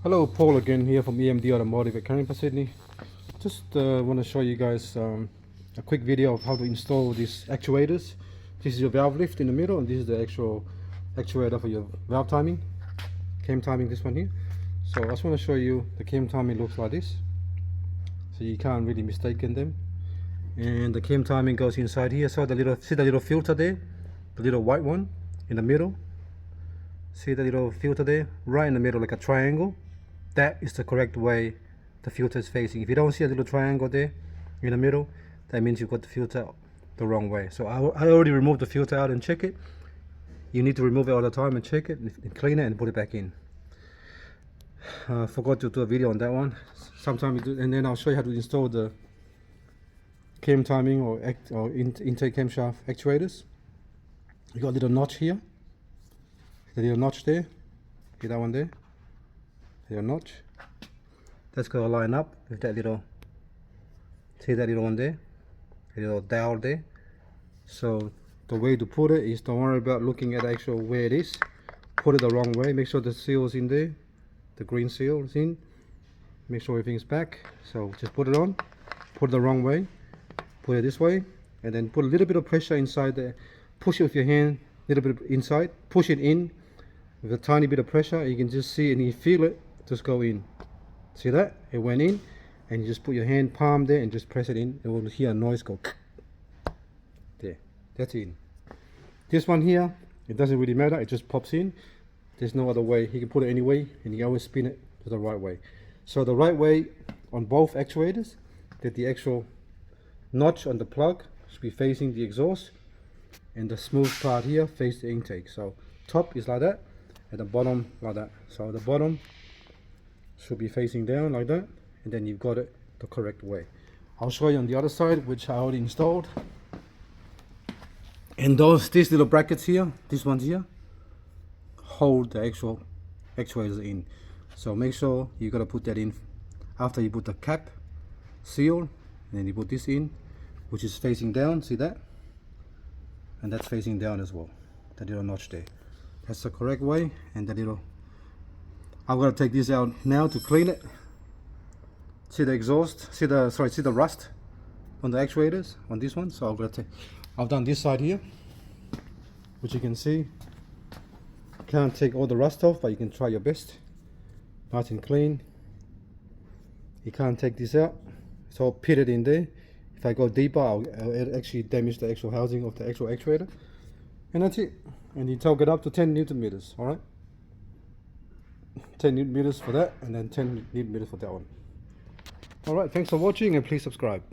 Hello, Paul again here from EMD Automotive at Carinpa, Sydney. Just want to show you guys a quick video of how to install these actuators. This is your valve lift in the middle, and this is the actual actuator for your valve timing, cam timing, this one here. So I just want to show you the cam timing looks like this, so you can't really mistake them. And the cam timing goes inside here. So see the little filter there, the little white one in the middle. See the little filter there, right in the middle, like a triangle. That is the correct way the filter is facing. If you don't see a little triangle there in the middle, that means you've got the filter the wrong way. So I already removed the filter out and check it. You need to remove it all the time and check it and clean it and put it back in. Forgot to do a video on that one. Sometime and then I'll show you how to install the cam timing or intake camshaft actuators. You got a little notch here. The little notch there. See that one there? Little notch. That's going to line up with that little, see that little one there, a little dowel there. So the way to put it is, don't worry about looking at actual where it is. Put it the wrong way. Make sure the seal is in there, the green seal is in. Make sure everything's back. So just put it on, put it the wrong way, put it this way, and then put a little bit of pressure inside there. Push it with your hand, a little bit inside, push it in with a tiny bit of pressure. You can just see and you feel it just go in. See that? It went in, and you just put your hand palm there and just press it in. It will hear a noise go there. That's in. This one here, it doesn't really matter, it just pops in. There's no other way. You can put it any way, and you always spin it to the right way. So the right way on both actuators, that the actual notch on the plug should be facing the exhaust, and the smooth part here face the intake. So top is like that, and the bottom like that. So the bottom should be facing down like that, and then you've got it the correct way. I'll show you on the other side, which I already installed. And these little brackets here, these ones here, hold the actual actuators in. So make sure you gotta put that in after you put the cap seal, and then you put this in, which is facing down. See that? And that's facing down as well. That little notch there. That's the correct way. And the little, I'm gonna take this out now to clean it. See the exhaust, see the rust on the actuators on this one. So I've done this side here, which you can see. Can't take all the rust off, but you can try your best. Nice and clean. You can't take this out. It's all pitted in there. If I go deeper, I'll actually damage the actual housing of the actual actuator. And that's it. And you torque it up to 10 Newton meters, alright? 10 Newton meters for that, and then 10 Newton meters for that one. Alright, thanks for watching, and please subscribe.